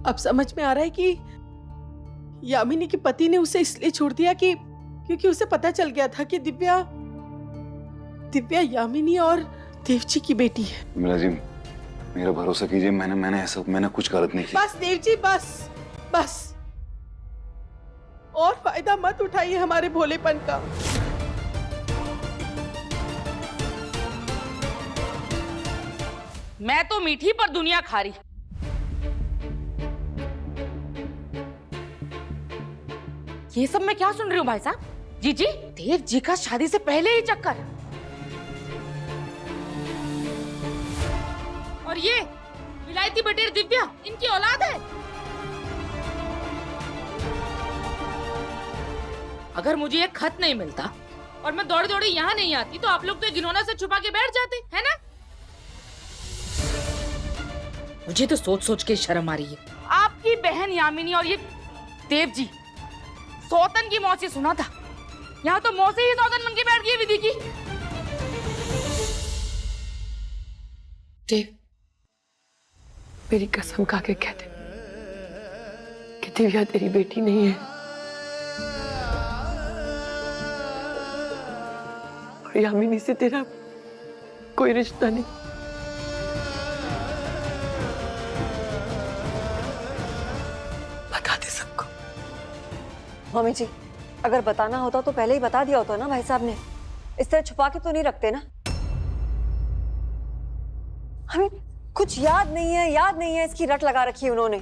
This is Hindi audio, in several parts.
अब समझ में आ रहा है कि यामिनी के पति ने उसे इसलिए छोड़ दिया कि क्योंकि उसे पता चल गया था कि दिव्या यामिनी और देवजी की बेटी है। विमला जी, मेरा भरोसा कीजिए, मैंने कुछ गलत नहीं किया। बस देवजी, बस और फायदा मत उठाइए हमारे भोलेपन का। मैं तो मीठी पर दुनिया खा रही। ये सब मैं क्या सुन रही हूँ भाई साहब? जीजी, देव जी का शादी से पहले ही चक्कर, और ये विलायती बटेर दिव्या इनकी औलाद है। अगर मुझे ये खत नहीं मिलता और मैं दौड़े दौड़े यहाँ नहीं आती तो आप लोग तो घिनौना से छुपा के बैठ जाते, है ना? मुझे तो सोच सोच के शर्म आ रही है। आपकी बहन यामिनी और ये देव जी सौतन की मौत से सुना था, यहाँ तो मौत से ही सौतन बन के बैठ गई विधि की। देव, मेरी कसम खा के कहते कि दिव्या तेरी बेटी नहीं है और यामिनी से तेरा कोई रिश्ता नहीं। बता दे सबको। मम्मी जी, अगर बताना होता तो पहले ही बता दिया होता ना भाई साहब ने। इस तरह छुपा के तो नहीं रखते ना। हमें कुछ याद नहीं है, इसकी रट लगा रखी है उन्होंने।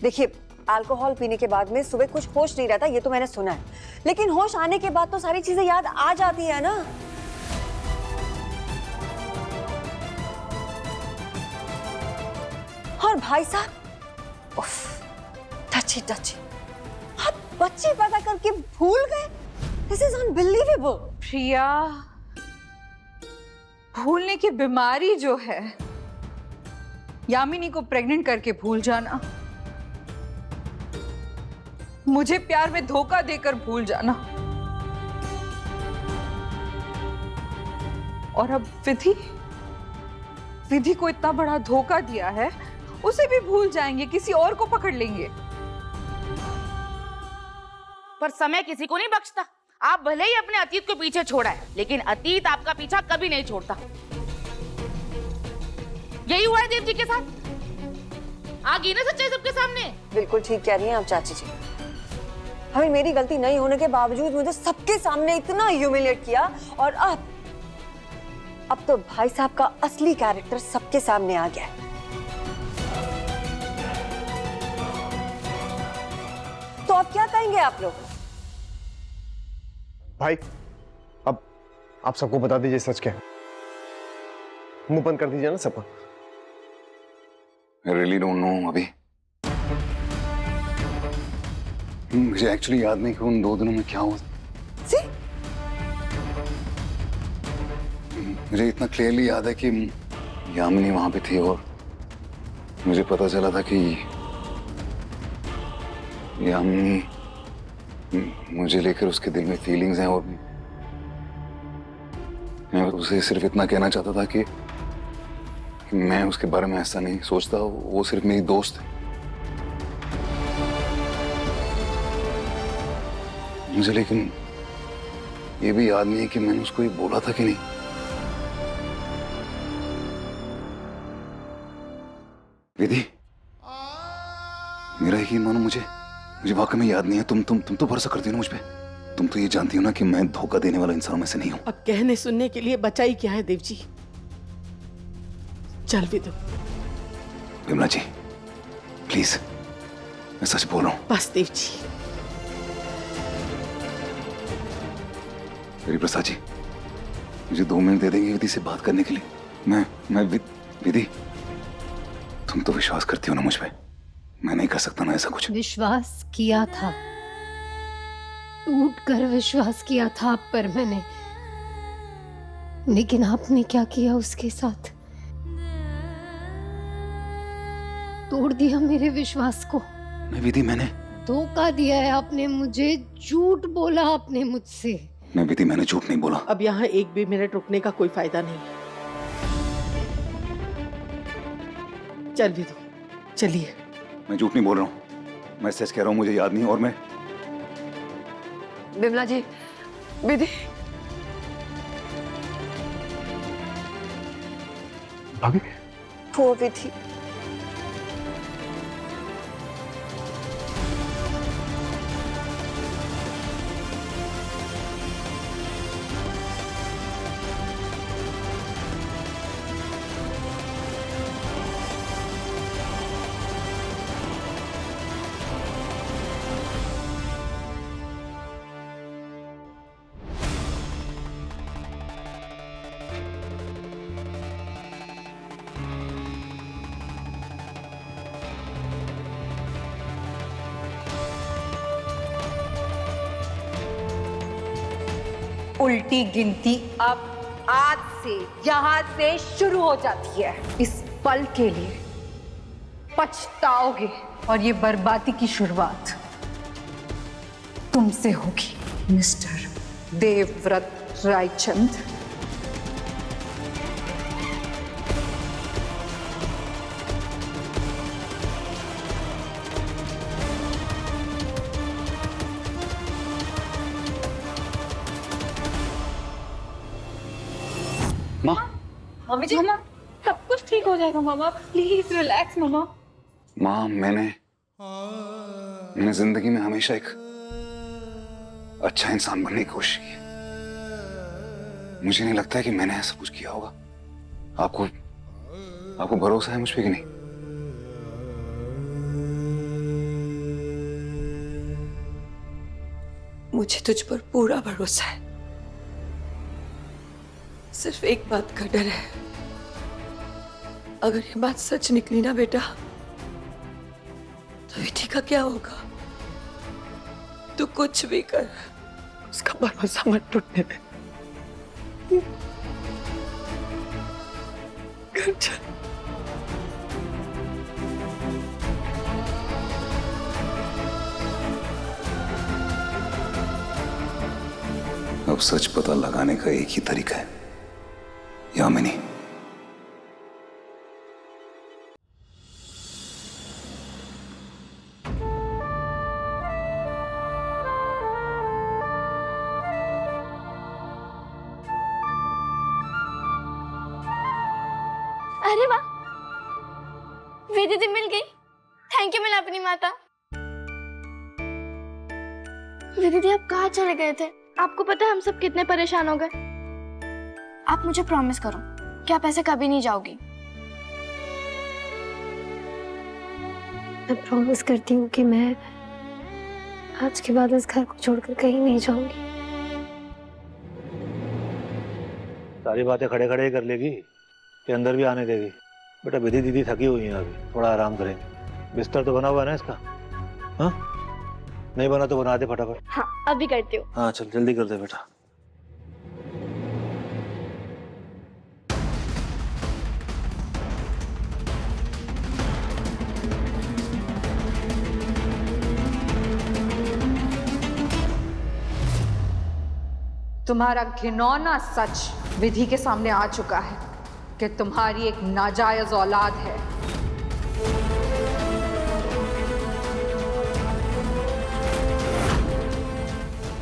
देखिए, अल्कोहल पीने के बाद में सुबह कुछ होश नहीं रहता, ये तो मैंने सुना है, लेकिन होश आने के बाद तो सारी चीजें याद आ जाती है ना। और भाई साहब, उफ, टची आप बच्चे पैदा करके भूल गए। This is unbelievable. प्रिया, भूलने की बीमारी जो है, यामिनी को प्रेग्नेंट करके भूल जाना, मुझे प्यार में धोखा देकर भूल जाना, और अब विधि को इतना बड़ा धोखा दिया है, उसे भी भूल जाएंगे, किसी और को पकड़ लेंगे। पर समय किसी को नहीं बख्शता। आप भले ही अपने अतीत को पीछे छोड़ा है, लेकिन अतीत आपका पीछा कभी नहीं छोड़ता। यही हुआ है देव जी के साथ। आ गई ना सच्चाई सबके सामने। बिल्कुल ठीक कह रही हैं आप चाची जी। हमें मेरी गलती नहीं होने के बावजूद मुझे सबके सामने इतना ह्यूमिलिएट किया, और अब तो भाई साहब का असली कैरेक्टर सबके सामने आ गया है। तो अब क्या कहेंगे आप लोग? भाई, अब आप सबको बता दीजिए सच क्या है। मुंह बंद कर दीजिए ना सबका। I really don't know अभी। मुझे एक्चुअली याद नहीं कि उन 2 दिनों में क्या हुआ। मुझे इतना क्लियरली याद है कि यामिनी वहां पे थी और मुझे पता चला था कि यामिनी मुझे लेकर उसके दिल में फीलिंग्स हैं, और मैं उसे सिर्फ इतना कहना चाहता था कि मैं उसके बारे में ऐसा नहीं सोचता, वो सिर्फ मेरी दोस्त है। मुझे लेकिन ये भी याद नहीं है कि मैंने उसको ये बोला था कि नहीं। विधि, मेरा यकीन मानो, मुझे वाकई में याद नहीं है। तुम तो भरोसा करती हो ना मुझ पे। तुम तो ये जानती हो ना कि मैं धोखा देने वाला इंसान में से नहीं हूं। अब कहने सुनने के लिए बचा ही क्या है देव जी। चल विदु। विमला जी, प्लीज, मैं सच बोल रहा हूं। बस देव जी। मेरी प्रसाद जी, मुझे 2 मिनट दे देंगे विधि से बात करने के लिए? मैं विधि, तुम तो विश्वास करती हो ना मुझ पे? मैं नहीं कर सकता ना ऐसा कुछ। विश्वास किया था, टूट कर विश्वास किया था आप पर मैंने, लेकिन आपने क्या किया उसके साथ? तोड़ दिया मेरे विश्वास को। मैं विधि, मैंने धोखा दिया है आपने मुझे, झूठ बोला आपने मुझसे। मैं विधि, मैंने झूठ नहीं बोला। अब यहाँ 1 भी मिनट रुकने का कोई फायदा नहीं है। चल विदु, चलिए। मैं झूठ नहीं बोल रहा हूँ, मैं सच कह रहा हूँ, मुझे याद नहीं। और मैं विमला जी, विधि, भाभी वो विधि। उल्टी गिनती अब आज से यहां से शुरू हो जाती है। इस पल के लिए पछताओगे और ये बर्बादी की शुरुआत तुमसे होगी मिस्टर देवव्रत रायचंद। माँ, मम्मी जी, मामा सब कुछ ठीक हो जाएगा मामा, प्लीज रिलैक्स मामा। माँ, मैंने जिंदगी में हमेशा एक अच्छा इंसान बनने की कोशिश की है। मुझे नहीं लगता है कि मैंने ऐसा कुछ किया होगा। आपको भरोसा है मुझ पे कि नहीं? मुझे तुझ पर पूरा भरोसा है। सिर्फ एक बात का डर है, अगर ये बात सच निकली ना बेटा, तो विधि का क्या होगा? तू कुछ भी कर, उसका भरोसा मत टूटने दे। घर चल। अब सच पता लगाने का एक ही तरीका है, यामिनी। अरे वाह, विधि दीदी मिल गई। थैंक यू मिला अपनी माता। विधि दीदी आप कहाँ चले गए थे? आपको पता है हम सब कितने परेशान हो गए। आप मुझे प्रॉमिस करो कि आप ऐसे कभी नहीं जाओगी। मैं प्रॉमिस करती हूँ कि मैं आज के बाद इस घर को छोड़कर कहीं नहीं जाऊंगी। सारी बातें खड़े खड़े ही कर लेगी कि अंदर भी आने देगी? बेटा, विधि दीदी थकी हुई है, अभी थोड़ा आराम करेंगे। बिस्तर तो बना हुआ है ना इसका? हाँ, नहीं बना तो बना दे फटाफट। हाँ, अभी करती हूँ। हाँ चल, जल्दी कर दे बेटा। तुम्हारा घिनौना सच विधि के सामने आ चुका है कि तुम्हारी एक नाजायज औलाद है।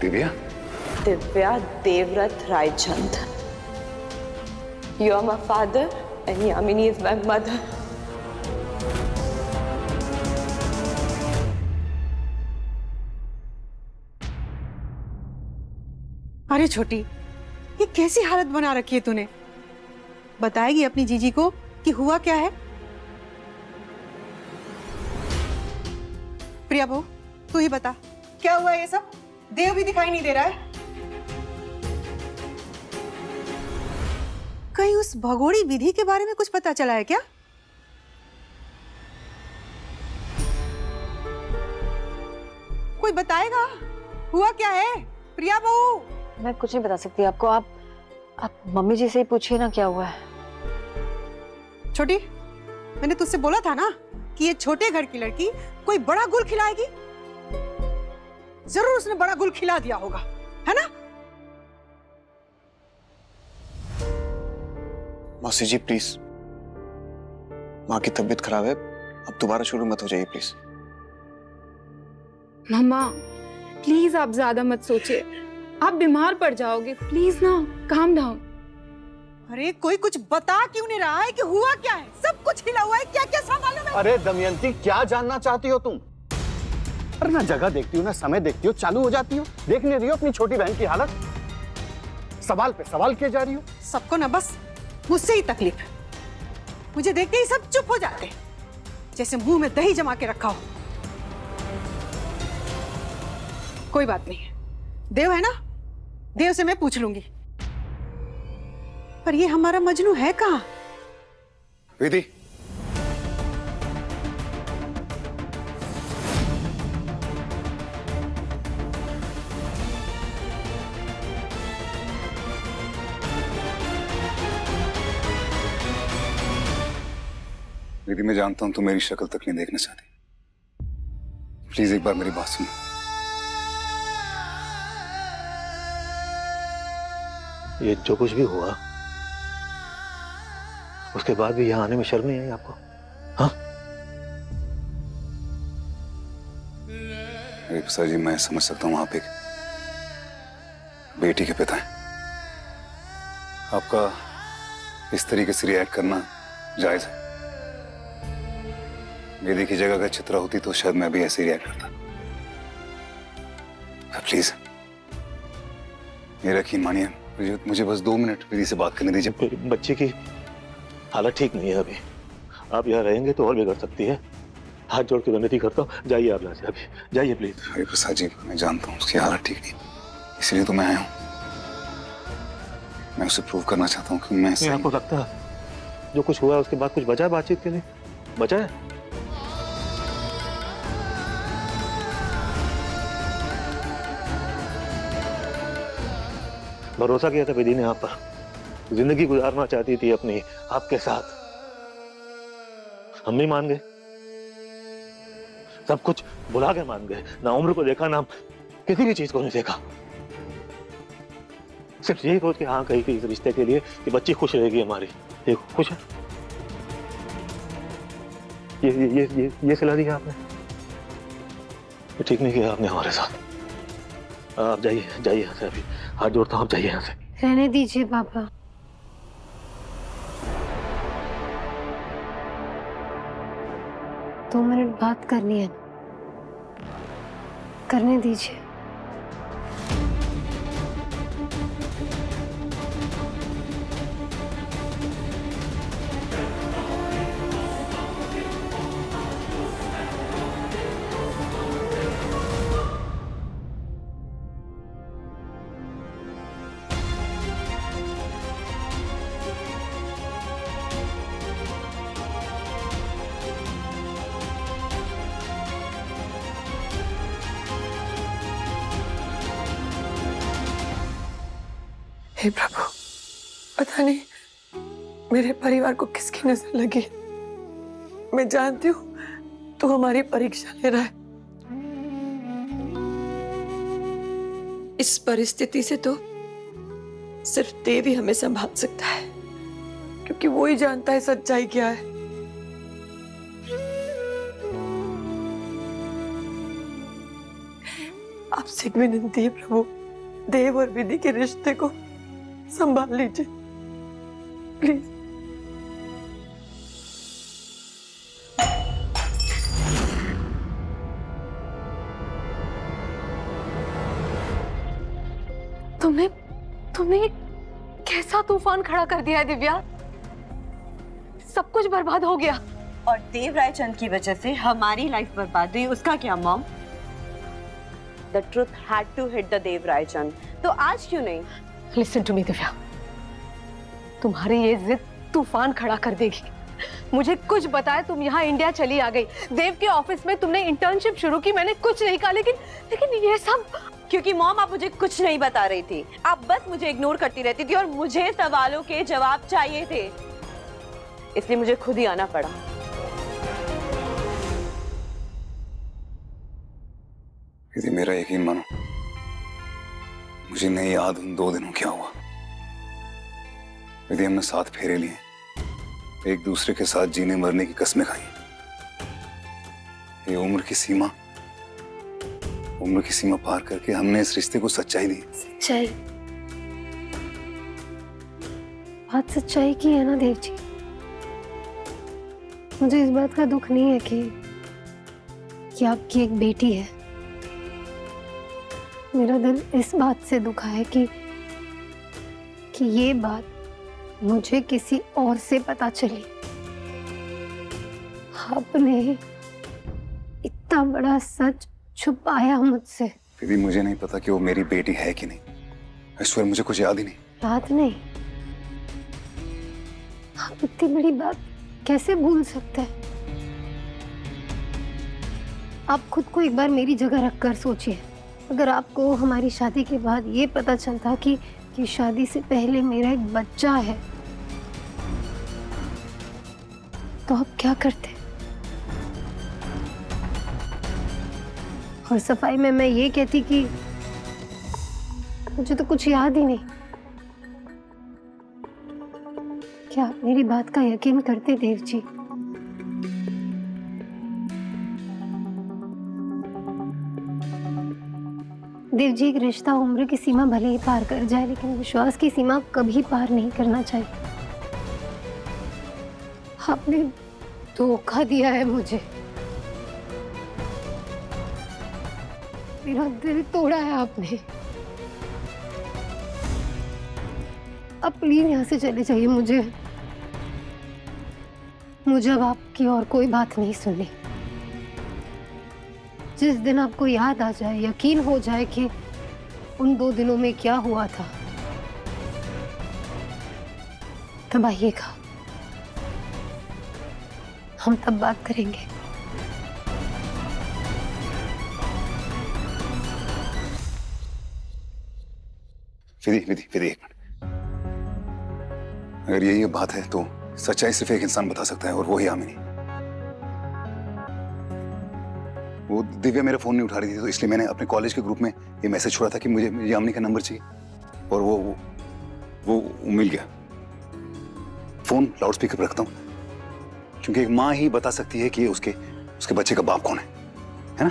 Divya? Divya Devvrat Raichand. You are my father and Yamini is my mother. अरे छोटी, ये कैसी हालत बना रखी है तूने? बताएगी अपनी जीजी को कि हुआ क्या है? प्रिया बहू, तू ही बता, क्या हुआ ये सब? देव भी दिखाई नहीं दे रहा है। कहीं उस भगोड़ी विधि के बारे में कुछ पता चला है क्या? कोई बताएगा हुआ क्या है? प्रिया बहू, मैं कुछ नहीं बता सकती आपको। आप मम्मी जी से ही पूछिए ना क्या हुआ है। छोटी, मैंने तुझसे बोला था ना कि ये छोटे घर की लड़की कोई बड़ा गुल खिलाएगी। जरूर उसने बड़ा गुल खिला दिया होगा, है ना? मौसी जी प्लीज, माँ की तबीयत खराब है, अब दोबारा शुरू मत हो जाइए प्लीज। मम्मा प्लीज आप ज्यादा मत सोचिए, आप बीमार पड़ जाओगे, प्लीज ना, काम डाउन। अरे कोई कुछ बता क्यों नहीं रहा है कि हुआ क्या है? सब कुछ हिला हुआ है, क्या क्या मालूम है? अरे दमयंती, क्या जानना चाहती हो तुम? अरे ना जगह देखती हो ना समय देखती हो, चालू हो जाती हो। देख नहीं रही हो अपनी छोटी बहन की हालत? सवाल पे सवाल किए जा रही हो। सबको ना बस मुझसे ही तकलीफ है। मुझे देखते ही सब चुप हो जाते हैं, जैसे मुंह में दही जमा के रखा हो। कोई बात नहीं है, देव है ना, देव से मैं पूछ लूंगी। पर ये हमारा मजनू है कहाँ? विधि, विधि मैं जानता हूं तुम मेरी शक्ल तक नहीं देखना चाहती। प्लीज एक बार मेरी बात सुनो। ये जो कुछ भी हुआ उसके बाद भी यहाँ आने में शर्म नहीं आई आपको? हाँ सर जी, मैं समझ सकता हूं आप एक बेटी के पिता हैं। आपका इस तरीके से रिएक्ट करना जायज है। वेदी की जगह अगर चित्रा होती तो शायद मैं भी ऐसे ही रिएक्ट करता। प्लीज ये यकीन मानिए, मुझे बस 2 मिनट विधि से बात करने दीजिए। बच्चे की हालत ठीक नहीं है अभी, आप यहाँ रहेंगे तो और बिगड़ सकती है। हाथ जोड़ के विनती करता हूँ, जाइए आप यहाँ से अभी, जाइए प्लीज। हरिप्रसाद जी, मैं जानता हूँ उसकी हालत ठीक नहीं, इसलिए तो मैं आया हूँ। मैं उसे प्रूव करना चाहता हूँ कि मैं सही। आपको लगता है जो कुछ हुआ उसके बाद कुछ बचा है बातचीत के लिए? बचा है? भरोसा किया था विधि ने आप पर, जिंदगी गुजारना चाहती थी अपनी आपके साथ। हम नहीं मान गए, सब कुछ भुला के मान गए। ना उम्र को देखा, ना किसी भी चीज को नहीं देखा। सिर्फ यही सोच के हाँ कही थी इस रिश्ते के लिए कि बच्ची खुश रहेगी हमारी। देखो खुश है। ये सिला दिया आपने, ये ठीक नहीं किया आपने हमारे साथ। आप जाइए, जाइए यहाँ से अभी, हाथ जोड़ता हूँ, आप जाइए यहाँ से। रहने दीजिए पापा। 2 मिनट बात करनी है, करने दीजिए। हे प्रभु, पता नहीं मेरे परिवार को किसकी नजर लगी। मैं जानती हूँ तू हमारी परीक्षा ले रहा है। इस परिस्थिति से तो सिर्फ देव ही हमें संभाल सकता है, क्योंकि वो ही जानता है सच्चाई क्या है। आपसे एक विनती है प्रभु, देव और विधि के रिश्ते को संभाल लीजिए प्लीज। तुमने कैसा तूफान खड़ा कर दिया है दिव्या। सब कुछ बर्बाद हो गया। और देव रायचंद की वजह से हमारी लाइफ बर्बाद हुई, उसका क्या mom? The truth had to hit the देव रायचंद, तो आज क्यों नहीं? लिसन टू मी दिव्या, तुम्हारी ये जिद तूफान खड़ा कर देगी। मुझे कुछ बताए तुम यहाँ इंडिया चली आ गई, देव के ऑफिस में तुमने इंटर्नशिप शुरू की, मैंने कुछ नहीं कहा, लेकिन ये सब क्योंकि मॉम आप मुझे कुछ नहीं बता रही थी, आप बस मुझे इग्नोर करती रहती थी और मुझे सवालों के जवाब चाहिए थे, इसलिए मुझे खुद ही आना पड़ा। यदि मेरा यकीन मानो, मुझे नहीं याद उन 2 दिनों क्या हुआ। यदि हमने 7 फेरे लिए, एक दूसरे के साथ जीने मरने की कस्में खाई, ये उम्र की सीमा पार करके हमने इस रिश्ते को सच्चाई दी। सच्चाई? बात सच्चाई की है ना देव जी। मुझे इस बात का दुख नहीं है कि आपकी एक बेटी है। मेरा दिल इस बात से दुखा है कि ये बात मुझे किसी और से पता चली। आपने इतना बड़ा सच छुपाया मुझसे। फिर भी मुझे नहीं पता कि वो मेरी बेटी है कि नहीं। ईश्वर, मुझे कुछ याद ही नहीं। याद नहीं? आप इतनी बड़ी बात कैसे भूल सकते हैं? आप खुद को एक बार मेरी जगह रखकर सोचिए। अगर आपको हमारी शादी के बाद ये पता चलता कि शादी से पहले मेरा एक बच्चा है, तो आप क्या करते? और सफाई में मैं ये कहती कि मुझे तो कुछ याद ही नहीं। क्या आप मेरी बात का यकीन करते देव जी? देव जी, एक रिश्ता उम्र की सीमा भले ही पार कर जाए, लेकिन विश्वास की सीमा कभी पार नहीं करना चाहिए। आपने धोखा दिया है मुझे, मेरा दिल तोड़ा है आपने। अब प्लीज यहाँ से चले जाइए। मुझे अब आपकी और कोई बात नहीं सुननी। जिस दिन आपको याद आ जाए, यकीन हो जाए कि उन 2 दिनों में क्या हुआ था, तब आइएगा, हम तब बात करेंगे। विधि, एक मिनट। अगर यही बात है तो सच्चाई सिर्फ एक इंसान बता सकता है, और वो ही यामिनी। वो दिव्या मेरा फोन नहीं उठा रही थी, तो इसलिए मैंने अपने कॉलेज के ग्रुप में ये मैसेज छोड़ा था कि मुझे यामिनी का नंबर चाहिए, और वो मिल गया। फोन लाउडस्पीकर पर रखता हूँ, क्योंकि एक माँ ही बता सकती है कि उसके बच्चे का बाप कौन है ना?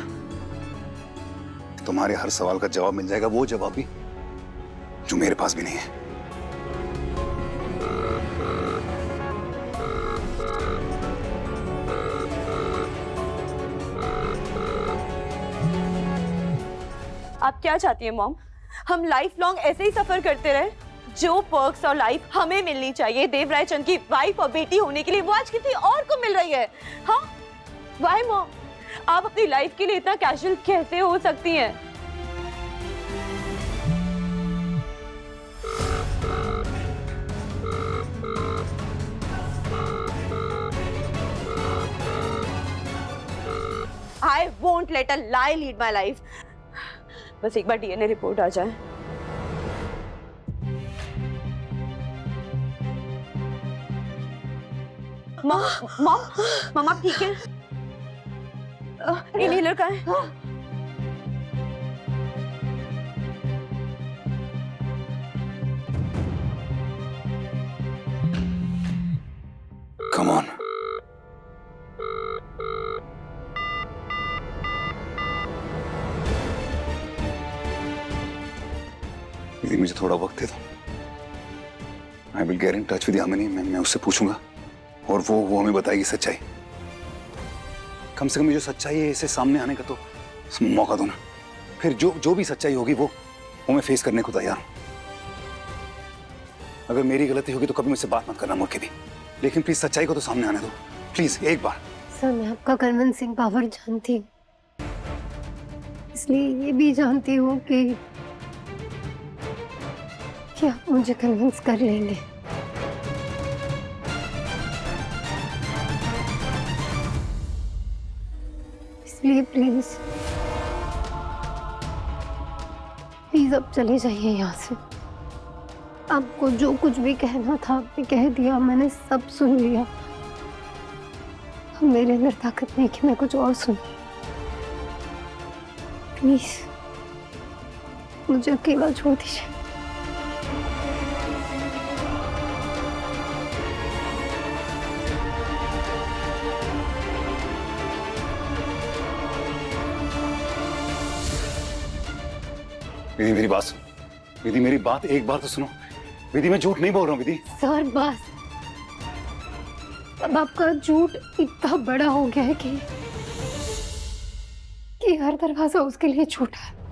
तुम्हारे हर सवाल का जवाब मिल जाएगा, वो जवाब भी जो मेरे पास भी नहीं है। आप क्या चाहती हैं मॉम? हम लाइफ लॉन्ग ऐसे ही सफर करते रहे? जो पर्क्स और लाइफ हमें मिलनी चाहिए देवराय चंद की वाइफ और बेटी होने के लिए, वो आज किसी और को मिल रही है। हाँ, वाई मॉम? आप अपनी लाइफ के लिए इतना कैजुअल कैसे हो सकती हैं? I won't let a lie lead my life. बस एक बार डीएनए रिपोर्ट आ जाए। मॉम आप ठीक है? इनहेलर कहाँ है? Come on. यदि मुझे थोड़ा वक्त दे दो, I will get in touch with Yamini. मैं उससे पूछूंगा, और वो हमें बताएगी सच्चाई। कम से कम ये जो सच्चाई है, इसे सामने आने का तो मौका दो ना। फिर जो भी सच्चाई होगी वो मैं फेस करने को तैयार हूं। अगर मेरी गलती होगी तो कभी मुझसे बात मत करना मुड़ के भी, लेकिन प्लीज सच्चाई को तो सामने आने दो, प्लीज एक बार। सर, मैं आपका कन्विंसिंग पावर जानती हूँ, इसलिए ये भी जानती हूँ कि आप मुझे कन्विंस कर लेंगे। इसलिए प्लीज अब चले जाइए यहाँ से। आपको जो कुछ भी कहना था आपने कह दिया, मैंने सब सुन लिया। अब मेरे अंदर ताकत नहीं कि मैं कुछ और सुनूं। प्लीज मुझे अकेला छोड़ दीजिए। विधि मेरी बात सुनो, विधि मेरी बात एक बार तो सुनो। विधि मैं झूठ नहीं बोल रहा हूँ विधि। सर बस, अब आपका झूठ इतना बड़ा हो गया है कि हर दरवाजा उसके लिए झूठा है।